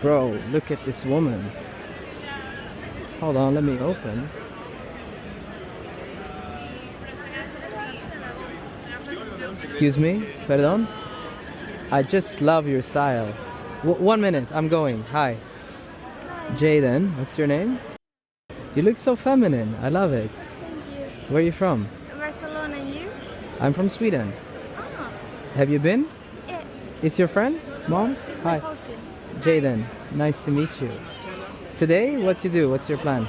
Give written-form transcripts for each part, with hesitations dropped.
Bro, look at this woman. Hold on, let me open. Excuse me, pardon? I just love your style. 1 minute, I'm going. Hi. Jayden, what's your name? You look so feminine. I love it. Thank you. Where are you from? Barcelona, and you? I'm from Sweden. Ah, Have you been? yeah. It's your friend? Mom? It's my Hi. cousin. Jayden, nice to meet you. Today, what you do? What's your plan?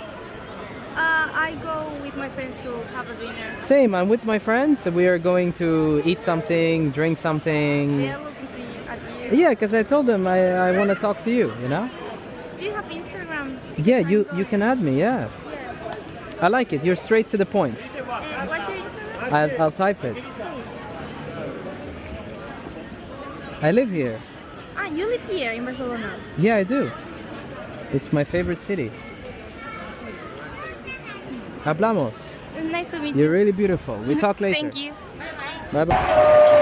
I go with my friends to have a dinner. Same, I'm with my friends. We are going to eat something, drink something. They are looking at you. Yeah, because I told them I want to talk to you, you know? Do you have Instagram? Yeah, Because you I'm going. can add me, yeah. Yeah. I like it. You're straight to the point. What's your Instagram? I'll type it. Okay. I live here. Ah, you live here in Barcelona. Yeah, I do. It's my favorite city. Hablamos. Nice to meet You're you. really beautiful. We talk later. Thank you. Bye bye. Bye bye.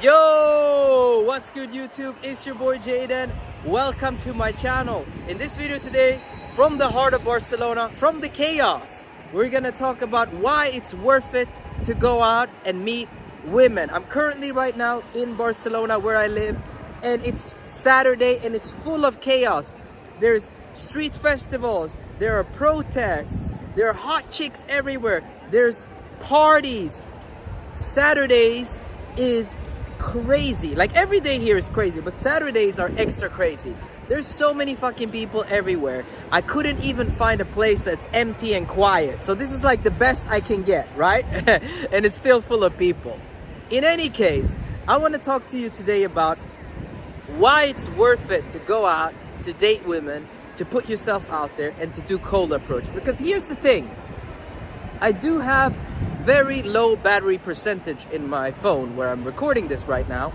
Yo, what's good YouTube? It's your boy Jayden. Welcome to my channel. In this video today, from the heart of Barcelona, from the chaos, we're gonna talk about why it's worth it to go out and meet women. I'm currently right now in Barcelona where I live, and it's Saturday and it's full of chaos. There's street festivals, there are protests, there are hot chicks everywhere, there's parties. Saturdays is crazy. Like every day here is crazy, but Saturdays are extra crazy. There's so many fucking people everywhere. I couldn't even find a place that's empty and quiet. So this is like the best I can get, right? And it's still full of people. In any case, I want to talk to you today about why it's worth it to go out, to date women, to put yourself out there and to do cold approach. Because here's the thing. I do have very low battery percentage in my phone where I'm recording this right now,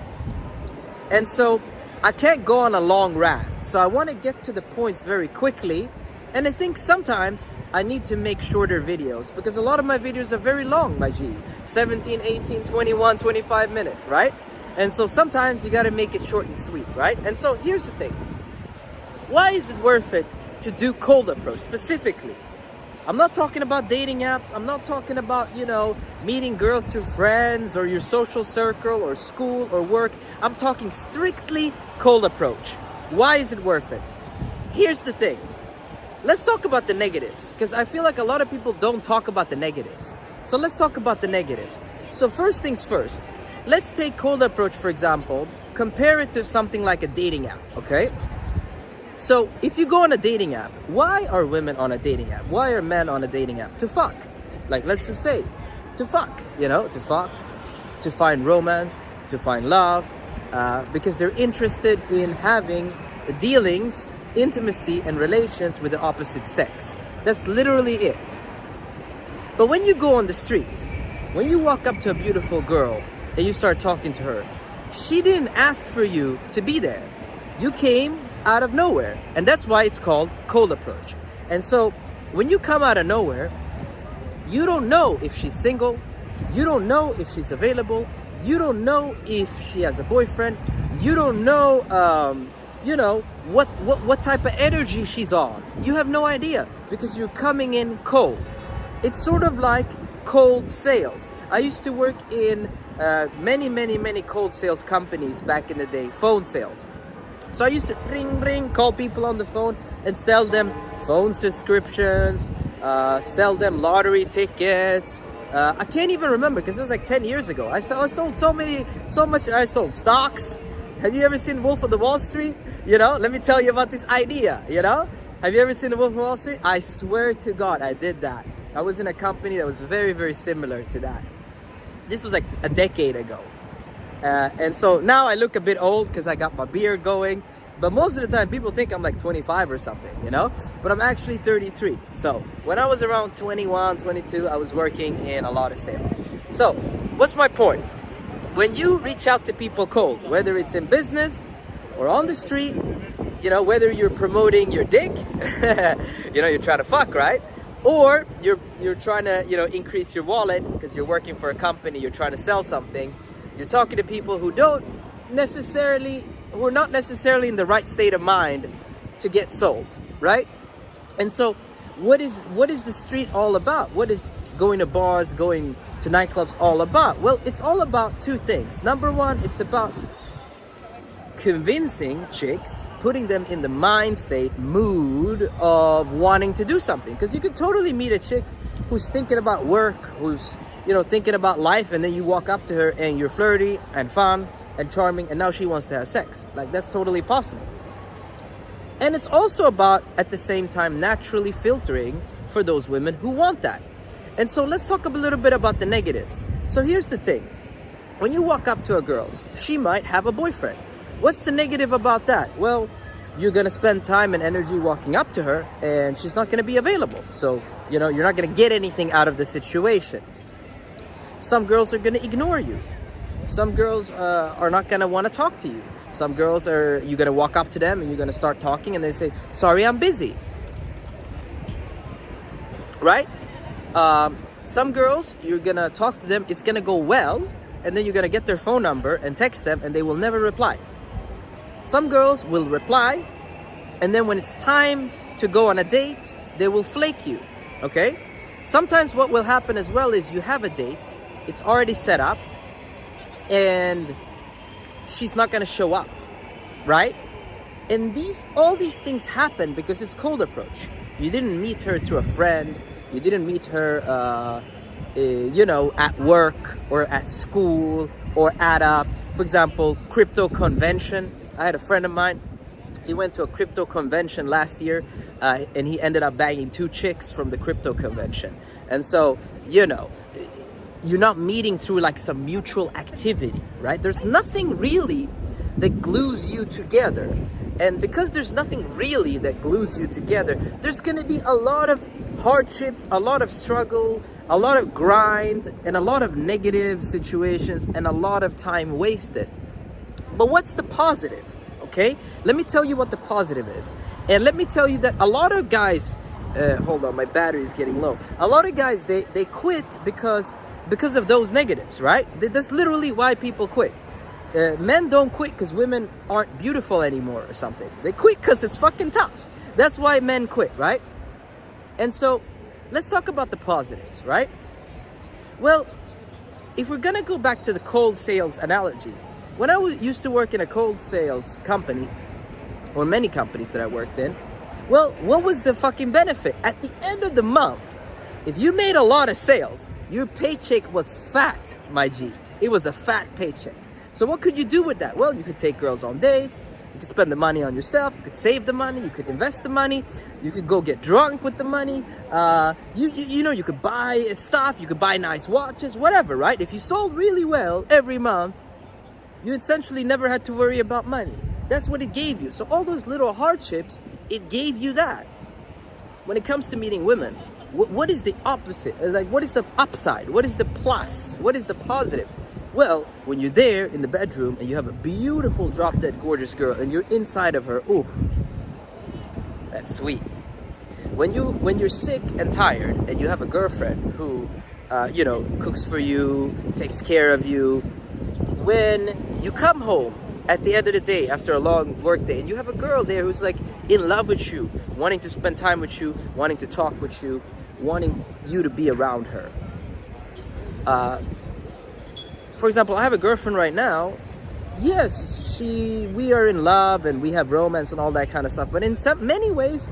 and so I can't go on a long rant. So I want to get to the points very quickly, and I think sometimes I need to make shorter videos because a lot of my videos are very long, my G. 17, 18, 21, 25 minutes, right? And so sometimes you got to make it short and sweet, right? And so here's the thing. Why is it worth it to do cold approach specifically? I'm not talking about dating apps. I'm not talking about, you know, meeting girls through friends or your social circle or school or work. I'm talking strictly cold approach. Why is it worth it? Here's the thing. Let's talk about the negatives, because I feel like a lot of people don't talk about the negatives. So let's talk about the negatives. So first things first, let's take cold approach, for example, compare it to something like a dating app, okay? So if you go on a dating app, why are women on a dating app? Why are men on a dating app? To fuck. Like, let's just say, to fuck, you know, to fuck, to find romance, to find love, because they're interested in having dealings, intimacy, and relations with the opposite sex. That's literally it. But when you go on the street, when you walk up to a beautiful girl and you start talking to her, she didn't ask for you to be there. You came out of nowhere, and that's why it's called cold approach. And so when you come out of nowhere, you don't know if she's single, you don't know if she's available, you don't know if she has a boyfriend, you don't know you know what type of energy she's on. You have no idea because you're coming in cold. It's sort of like cold sales. I used to work in many cold sales companies back in the day, phone sales. So I used to ring, call people on the phone and sell them phone subscriptions, sell them lottery tickets. I can't even remember because it was like 10 years ago. I sold so much. I sold stocks. Have you ever seen Wolf of the Wall Street? You know, let me tell you about this idea, you know? Have you ever seen the Wolf of Wall Street? I swear to God, I did that. I was in a company that was very similar to that. This was like a decade ago. And so now I look a bit old because I got my beard going, but most of the time people think I'm like 25 or something, you know, but I'm actually 33. So when I was around 21, 22, I was working in a lot of sales. So what's my point? when you reach out to people cold, whether it's in business or on the street, you know, whether you're promoting your dick, you know, you're trying to fuck, right? Or you're trying to, you know, increase your wallet because you're working for a company, you're trying to sell something. You're talking to people who are not necessarily in the right state of mind to get sold, right? And so what is the street all about? What is going to bars, going to nightclubs all about? Well, it's all about two things. Number one, it's about convincing chicks, putting them in the mind state, mood of wanting to do something. Because you could totally meet a chick who's thinking about work, who's, you know, thinking about life, and then you walk up to her and you're flirty and fun and charming, and now she wants to have sex. Like, that's totally possible. And it's also about, at the same time, naturally filtering for those women who want that. And so let's talk a little bit about the negatives. So here's the thing. When you walk up to a girl, she might have a boyfriend. What's the negative about that? Well, you're going to spend time and energy walking up to her, and she's not going to be available. So, you know, you're not going to get anything out of the situation. Some girls are going to ignore you. Some girls are not going to want to talk to you. Some girls you're going to walk up to them and you're going to start talking and they say, sorry, I'm busy. Right? Some girls, you're going to talk to them, it's going to go well, and then you're going to get their phone number and text them and they will never reply. Some girls will reply, and then when it's time to go on a date, they will flake you, okay? Sometimes what will happen as well is you have a date, it's already set up, and she's not gonna show up, right? And all these things happen because it's cold approach. You didn't meet her through a friend, you didn't meet her, you know, at work or at school or at a, for example, crypto convention. I had a friend of mine, he went to a crypto convention last year, and he ended up banging 2 chicks from the crypto convention. And so, you know, you're not meeting through like some mutual activity, right? There's nothing really that glues you together. And because there's nothing really that glues you together, there's gonna be a lot of hardships, a lot of struggle, a lot of grind, and a lot of negative situations, and a lot of time wasted. But what's the positive, okay? Let me tell you what the positive is. And let me tell you that a lot of guys, hold on, my battery is getting low. A lot of guys, they quit because of those negatives, right? That's literally why people quit. Men don't quit because women aren't beautiful anymore or something. They quit because it's fucking tough. That's why men quit, right? And so, let's talk about the positives, right? Well, if we're gonna go back to the cold sales analogy, when I used to work in a cold sales company, or many companies that I worked in, well, what was the fucking benefit? At the end of the month, if you made a lot of sales, your paycheck was fat, my G. It was a fat paycheck. So what could you do with that? Well, you could take girls on dates, you could spend the money on yourself, you could save the money, you could invest the money, you could go get drunk with the money, you know, you could buy stuff, you could buy nice watches, whatever, right? If you sold really well every month, you essentially never had to worry about money. That's what it gave you. So all those little hardships, it gave you that. When it comes to meeting women, what is the opposite? Like, what is the upside? What is the plus? What is the positive? Well, when you're there in the bedroom and you have a beautiful, drop-dead gorgeous girl and you're inside of her, ooh, that's sweet. When you're sick and tired and you have a girlfriend who, you know, cooks for you, takes care of you, when you come home at the end of the day after a long work day and you have a girl there who's like in love with you, wanting to spend time with you, wanting to talk with you, wanting you to be around her. For example, I have a girlfriend right now. Yes, we are in love and we have romance and all that kind of stuff. But in many ways,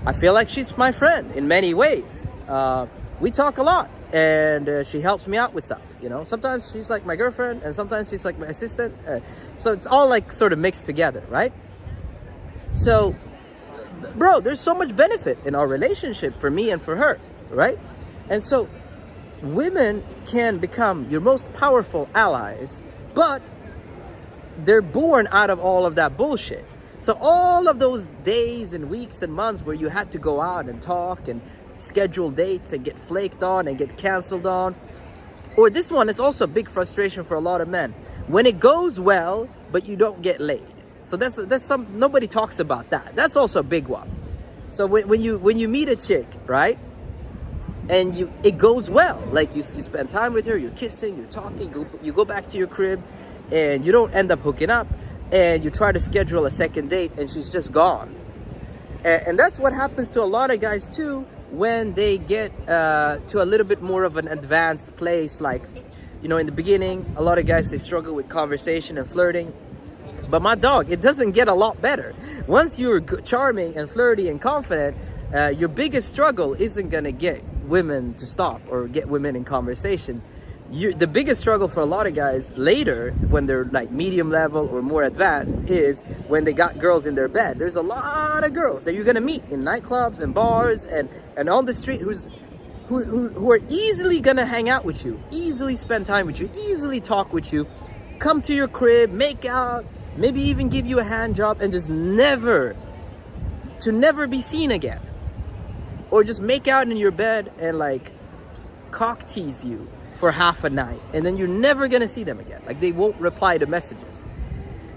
I feel like she's my friend in many ways. We talk a lot and she helps me out with stuff. You know, sometimes she's like my girlfriend and sometimes she's like my assistant. So it's all like sort of mixed together, right? So, bro, there's so much benefit in our relationship for me and for her, right? And so women can become your most powerful allies, but they're born out of all of that bullshit. So all of those days and weeks and months where you had to go out and talk and schedule dates and get flaked on and get canceled on, Or this one is also a big frustration for a lot of men. When it goes well, but you don't get laid. So that's some, nobody talks about that. That's also a big one. So when you meet a chick, right? And it goes well, like you spend time with her, you're kissing, you're talking, you go back to your crib, and you don't end up hooking up, and you try to schedule a second date, and she's just gone. And that's what happens to a lot of guys too, when they get to a little bit more of an advanced place. Like, you know, in the beginning, a lot of guys, they struggle with conversation and flirting. But my dog, it doesn't get a lot better. Once you're charming and flirty and confident, your biggest struggle isn't gonna get women to stop or get women in conversation. The biggest struggle for a lot of guys later, when they're like medium level or more advanced, is when they got girls in their bed. There's a lot of girls that you're gonna meet in nightclubs and bars and on the street who are easily gonna hang out with you, easily spend time with you, easily talk with you, come to your crib, make out, maybe even give you a hand job, and just never be seen again. Or just make out in your bed and like cock tease you for half a night, and then you're never gonna see them again. Like, they won't reply to messages.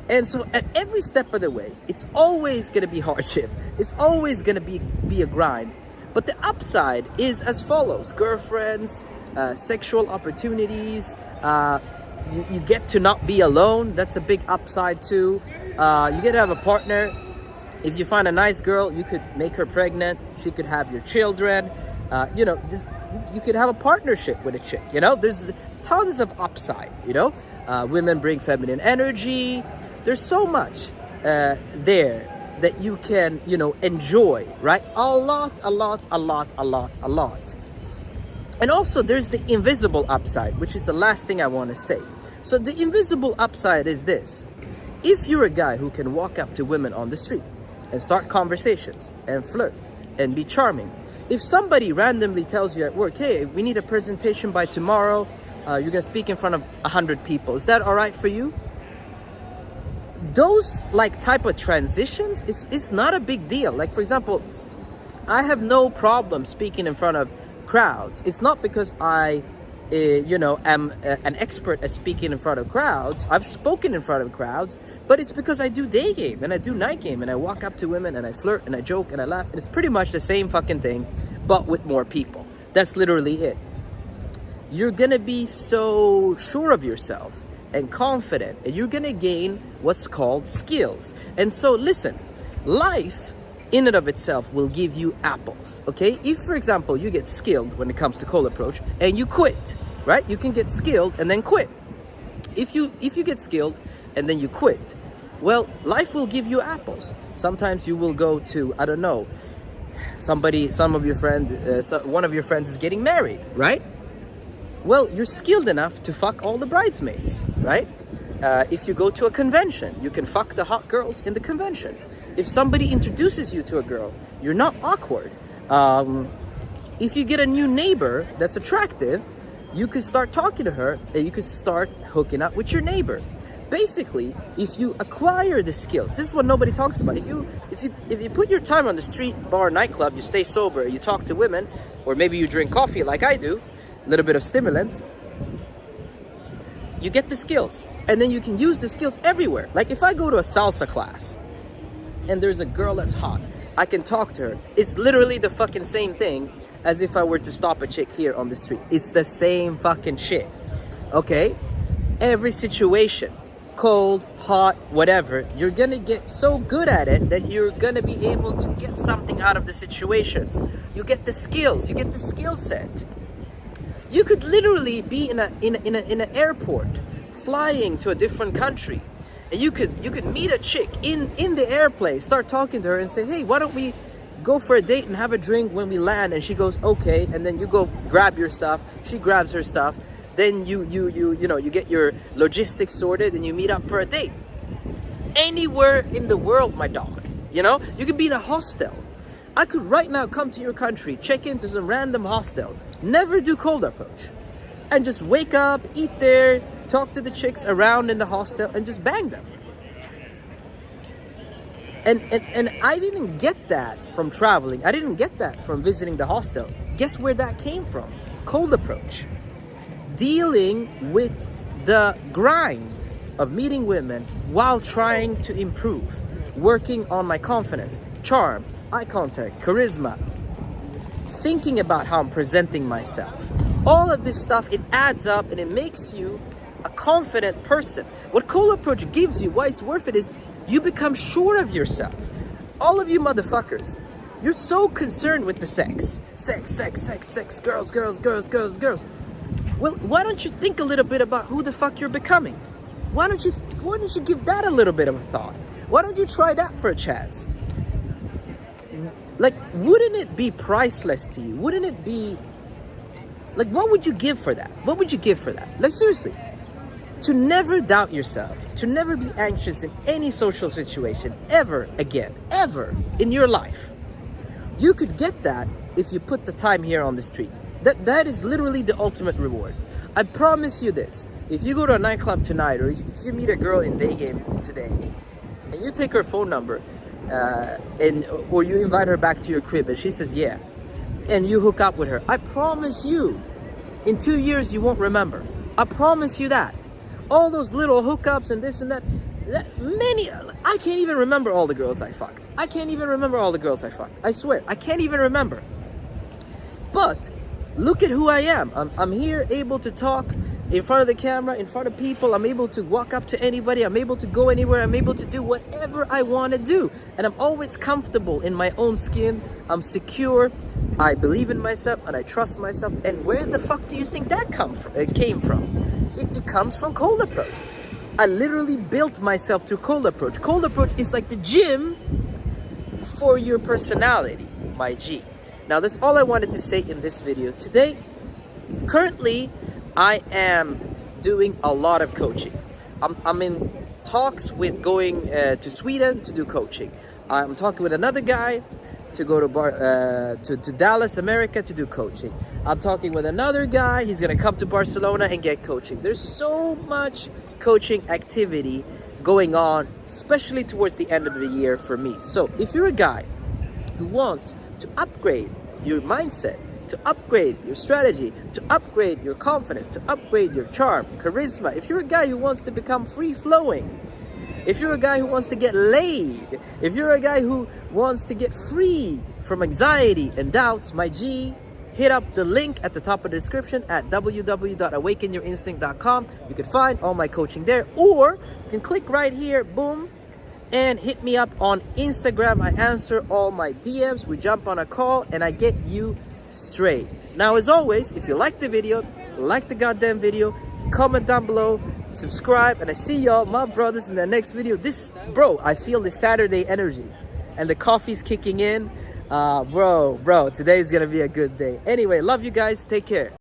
And so at every step of the way, it's always gonna be hardship. It's always gonna be a grind. But the upside is as follows: girlfriends, sexual opportunities, you get to not be alone. That's a big upside too. You get to have a partner. If you find a nice girl, you could make her pregnant. She could have your children. You know, you could have a partnership with a chick. You know, there's tons of upside. You know, women bring feminine energy. There's so much there that you can, you know, enjoy, right? A lot. And also there's the invisible upside, which is the last thing I want to say. So the invisible upside is this: if you're a guy who can walk up to women on the street and start conversations and flirt and be charming, if somebody randomly tells you at work, hey, we need a presentation by tomorrow, you're gonna speak in front of 100 people, is that all right for you? Those like type of transitions, it's not a big deal. Like, for example, I have no problem speaking in front of crowds. It's not because I you know, am an expert at speaking in front of crowds. I've spoken in front of crowds, but it's because I do day game and I do night game, and I walk up to women and I flirt and I joke and I laugh, and it's pretty much the same fucking thing, but with more people. That's literally it. You're gonna be so sure of yourself and confident, and you're gonna gain what's called skills. And so listen, life in and of itself will give you apples, okay? If, for example, you get skilled when it comes to cold approach and you quit, right? You can get skilled and then quit. If you get skilled and then you quit, well, life will give you apples. Sometimes you will go to, I don't know, one of your friends is getting married, right? Well, you're skilled enough to fuck all the bridesmaids, right? If you go to a convention, you can fuck the hot girls in the convention. If somebody introduces you to a girl, you're not awkward. If you get a new neighbor that's attractive, you could start talking to her and you could start hooking up with your neighbor. Basically, if you acquire the skills, this is what nobody talks about. If you put your time on the street, bar, nightclub, you stay sober, you talk to women, or maybe you drink coffee like I do, a little bit of stimulants, you get the skills. And then you can use the skills everywhere. Like if I go to a salsa class and there's a girl that's hot, I can talk to her. It's literally the fucking same thing as if I were to stop a chick here on the street. It's the same fucking shit, okay? Every situation, cold, hot, whatever, you're gonna get so good at it that you're gonna be able to get something out of the situations. You get the skills, you get the skill set. You could literally be in an airport, flying to a different country, and you could meet a chick in the airplane, start talking to her and say, hey, why don't we go for a date and have a drink when we land? And she goes, okay. And then you go grab your stuff, she grabs her stuff, then you get your logistics sorted and you meet up for a date. Anywhere in the world, my dog. You know, you could be in a hostel. I could right now come to your country, check into some random hostel, never do cold approach, and just wake up, eat there, talk to the chicks around in the hostel, and just bang them. And I didn't get that from traveling. I didn't get that from visiting the hostel. Guess where that came from? Cold approach. dealing with the grind of meeting women while trying to improve, working on my confidence, charm, eye contact, charisma, thinking about how I'm presenting myself. All of this stuff, it adds up and it makes you a confident person. What Cold Approach gives you, why it's worth it, is you become sure of yourself. All of you motherfuckers, you're so concerned with the sex. Sex, girls. Well, why don't you think a little bit about who the fuck you're becoming? Why don't you give that a little bit of a thought? Why don't you try that for a chance? Like, wouldn't it be priceless to you? Wouldn't it be, like, what would you give for that? What would you give for that? Like, seriously, to never doubt yourself, to never be anxious in any social situation ever again, ever in your life. You could get that if you put the time here on the street. That is literally the ultimate reward. I promise you this. If you go to a nightclub tonight, or if you meet a girl in daygame today, and you take her phone number, or you invite her back to your crib and she says yeah, and you hook up with her, I promise you, in 2 years you won't remember. I promise you that. All those little hookups and this and that, I can't even remember all the girls I fucked. I can't even remember all the girls I fucked. I swear, I can't even remember. But look at who I am. I'm here able to talk in front of the camera, in front of people. I'm able to walk up to anybody. I'm able to go anywhere. I'm able to do whatever I want to do. And I'm always comfortable in my own skin. I'm secure. I believe in myself and I trust myself. And where the fuck do you think that came from? It comes from Cold Approach. I literally built myself through Cold Approach. Cold Approach is like the gym for your personality, my G. Now, that's all I wanted to say in this video today. Currently, I am doing a lot of coaching. I'm in talks with going to Sweden to do coaching. I'm talking with another guy to go to Dallas, America to do coaching. I'm talking with another guy. He's gonna come to Barcelona and get coaching. There's so much coaching activity going on, especially towards the end of the year for me. So if you're a guy who wants to upgrade your mindset, to upgrade your strategy, to upgrade your confidence, to upgrade your charm, charisma, if you're a guy who wants to become free-flowing, if you're a guy who wants to get laid, if you're a guy who wants to get free from anxiety and doubts, my G, hit up the link at the top of the description at www.awakeninstinct.com. You can find all my coaching there, or you can click right here, boom, and hit me up on Instagram. I answer all my DMs. We jump on a call and I get you straight. Now, as always, if you like the video, like the goddamn video, comment down below, subscribe, and I see y'all, my brothers, in the next video. I feel the Saturday energy and the coffee's kicking in. Bro, today's gonna be a good day. Anyway, love you guys. Take care.